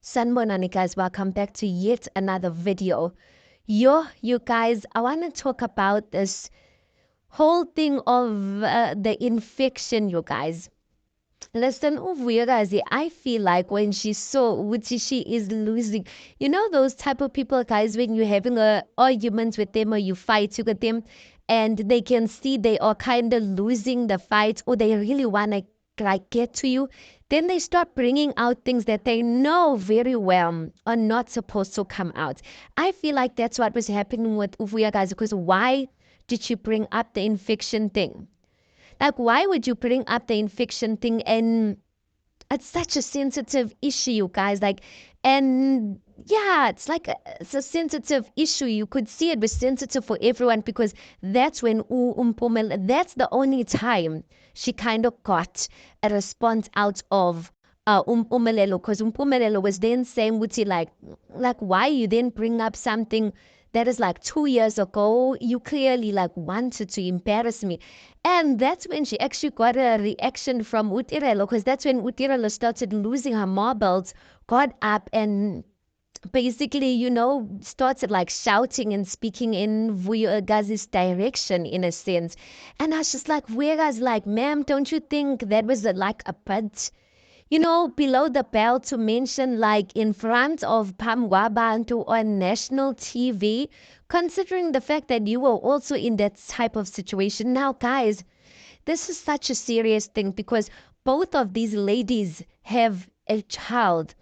Sanibonani guys, welcome back to yet another video. You guys, I want to talk about this whole thing of the infection, you guys. Listen, Uvuyakazi, I feel like when she saw Uti, she is losing. You know those type of people, guys, when you're having a argument with them or you fight with them and they can see they are kind of losing the fight or they really want to like get to you, then they start bringing out things that they know very well are not supposed to come out. I feel like that's what was happening with Uvuyakazi, because why did she bring up the infection thing? Like, why would you bring up the infection thing? And it's such a sensitive issue, you guys. Like, and yeah, it's a sensitive issue. You could see it was sensitive for everyone because that's when that's the only time she kind of got a response out of Umpumelelo, because Umpumelelo was then saying, Wuti, like, why you then bring up something that is like 2 years ago? You clearly like wanted to embarrass me. And that's when she actually got a reaction from Tirelo, because that's when Tirelo started losing her marbles, got up and basically, started like shouting and speaking in Vuyagazi's direction in a sense. And I was just like, whereas like, ma'am, don't you think that was like a bit, below the belt to mention like in front of Pamwabantu on national TV, considering the fact that you were also in that type of situation. Now, guys, this is such a serious thing because both of these ladies have a child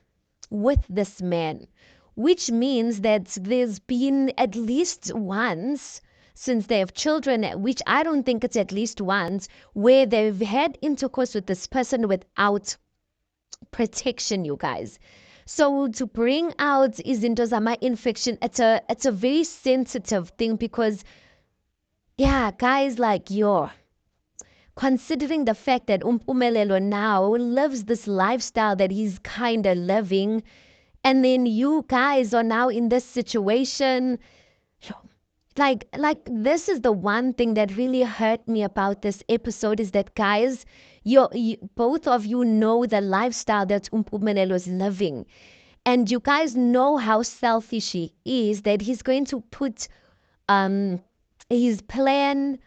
with this man, which means that there's been at least once since they have children, which I don't think it's at least once, where they've had intercourse with this person without protection, you guys. So to bring out izintozama infection, it's a very sensitive thing because yeah, guys, like considering the fact that Umpumelelo now lives this lifestyle that he's kind of living, and then you guys are now in this situation. Like this is the one thing that really hurt me about this episode, is that guys, both of you know the lifestyle that Umpumelelo is living, and you guys know how selfish he is, that he's going to put um his plan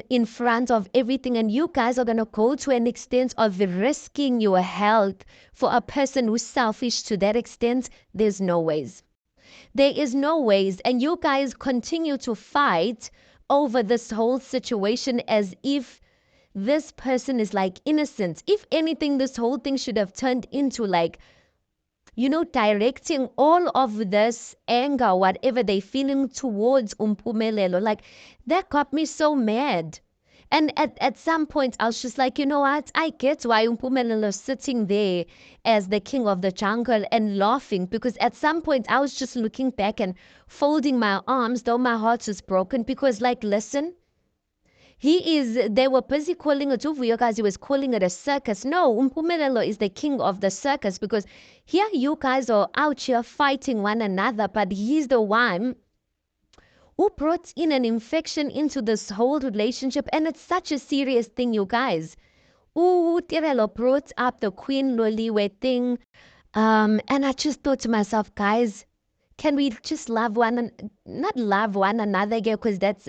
in front of everything, and you guys are going to go to an extent of risking your health for a person who's selfish to that extent. There's no ways. There is no ways. And you guys continue to fight over this whole situation as if this person is like innocent. If anything, this whole thing should have turned into like, directing all of this anger, whatever they feeling towards Umpumelelo. Like, that got me so mad. And at some point, I was just like, you know what? I get why Umpumelelo is sitting there as the king of the jungle and laughing, because at some point, I was just looking back and folding my arms, though my heart was broken, because, like, listen, they were busy calling it Uvuyakazi, he was calling it a circus. No, Umpumelelo is the king of the circus, because here you guys are out here fighting one another, but he's the one who brought in an infection into this whole relationship. And it's such a serious thing, you guys. Tirelo brought up the Queen Loliwe thing. And I just thought to myself, guys, can we just not love one another again? Because that's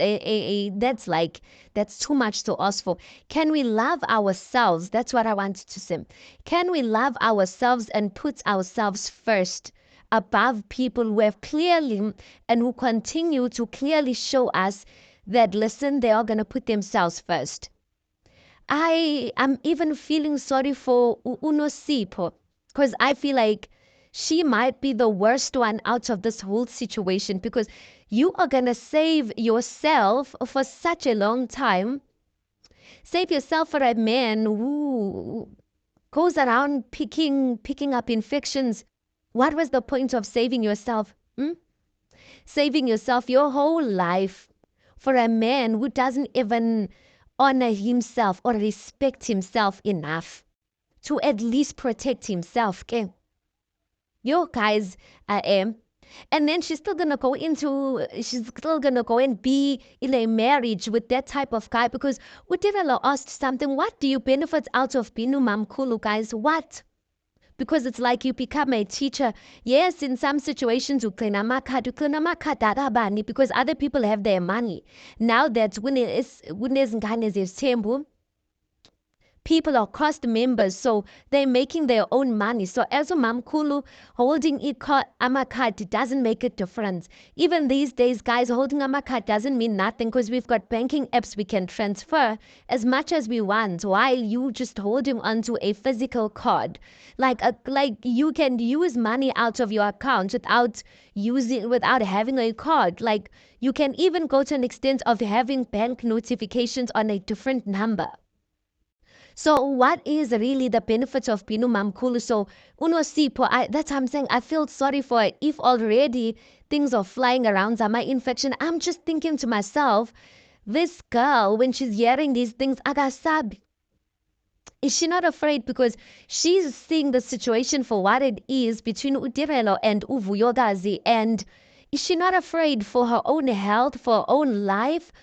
too much to ask for. Can we love ourselves? That's what I wanted to say. Can we love ourselves and put ourselves first above people who have clearly and who continue to clearly show us that, listen, they are going to put themselves first? I am even feeling sorry for Nosipho, because I feel like she might be the worst one out of this whole situation, because you are going to save yourself for such a long time. Save yourself for a man who goes around picking up infections. What was the point of saving yourself? Saving yourself your whole life for a man who doesn't even honor himself or respect himself enough to at least protect himself, okay? Yo, guys, I am. And then she's still gonna go and be in a marriage with that type of guy, because Utirelo asked something, what do you benefit out of being Mamkulu, guys? What? because it's like you become a teacher. Yes, in some situations you clean a because other people have their money. Now that when Izingane Zesthembu, people are cost members, so they're making their own money. So as a mamkulu holding amakat, it doesn't make a difference. Even these days, guys, holding amakat doesn't mean nothing because we've got banking apps we can transfer as much as we want while you just holding onto a physical card. Like you can use money out of your account without having a card. Like you can even go to an extent of having bank notifications on a different number. So what is really the benefit of Pinu Mamkulu? So Nosipho, that's what I'm saying. I feel sorry for it. If already things are flying around Zama infection, I'm just thinking to myself, this girl, when she's hearing these things, agasabi. Is she not afraid because she's seeing the situation for what it is between Tirelo and Uvuyogazi? And is she not afraid for her own health, for her own life?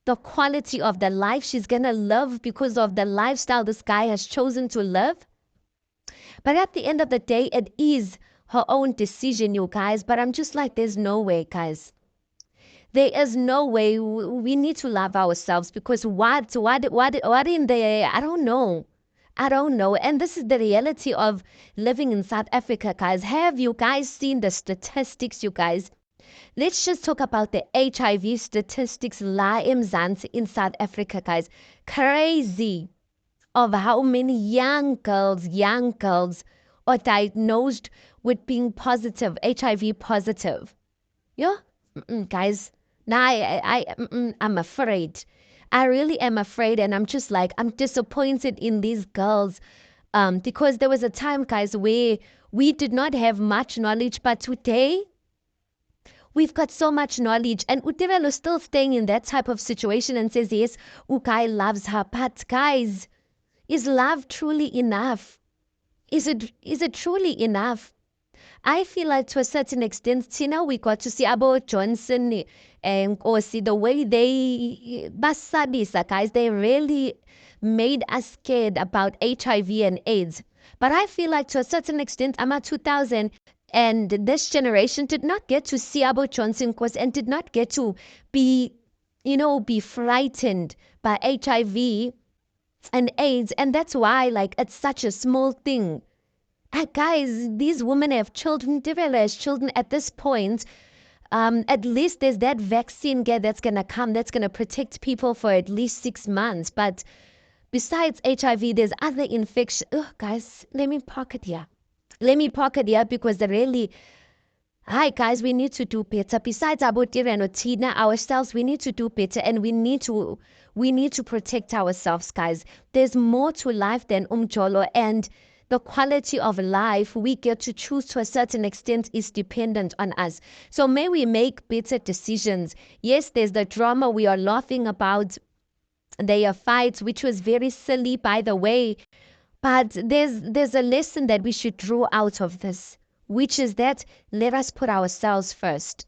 The quality of the life she's gonna live because of the lifestyle this guy has chosen to live. But at the end of the day, it is her own decision, you guys. But I'm just like, there's no way, guys. There is no way. We need to love ourselves because what in there? I don't know. I don't know. And this is the reality of living in South Africa, guys. Have you guys seen the statistics, you guys? Let's just talk about the HIV statistics la eMzansi in South Africa, guys. Crazy of how many young girls are diagnosed with being positive, HIV positive. Yeah, guys. Now I'm afraid. I really am afraid, and I'm just like I'm disappointed in these girls, because there was a time, guys, where we did not have much knowledge, but today we've got so much knowledge, and Tirelo is still staying in that type of situation and says, yes, Ukai loves her. But guys, is love truly enough? Is it truly enough? I feel like to a certain extent, Tina, we got to see about Johnson and or see the way they basabisa, guys, they really made us scared about HIV and AIDS. But I feel like to a certain extent, I'm at 2000, and this generation did not get to see about Johnson course and did not get to be, be frightened by HIV and AIDS. And that's why, like, it's such a small thing. Guys, these women have children, developed children at this point. At least there's that vaccine that's going to come, that's going to protect people for at least 6 months. But besides HIV, there's other infections. Oh, guys, let me park it here. Let me park it here because really, hi guys, we need to do better. Besides Abotira and Tina, ourselves, we need to do better, and we need to protect ourselves, guys. There's more to life than umjolo, and the quality of life we get to choose to a certain extent is dependent on us. So may we make better decisions. Yes, there's the drama we are laughing about. There are fights, which was very silly, by the way. But there's a lesson that we should draw out of this, which is that let us put ourselves first.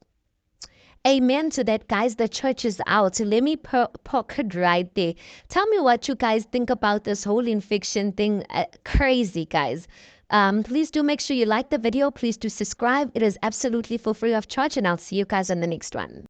Amen to that, guys. The church is out. Let me pocket right there. Tell me what you guys think about this whole infection thing. Crazy, guys. Please do make sure you like the video. Please do subscribe. It is absolutely for free of charge, and I'll see you guys on the next one.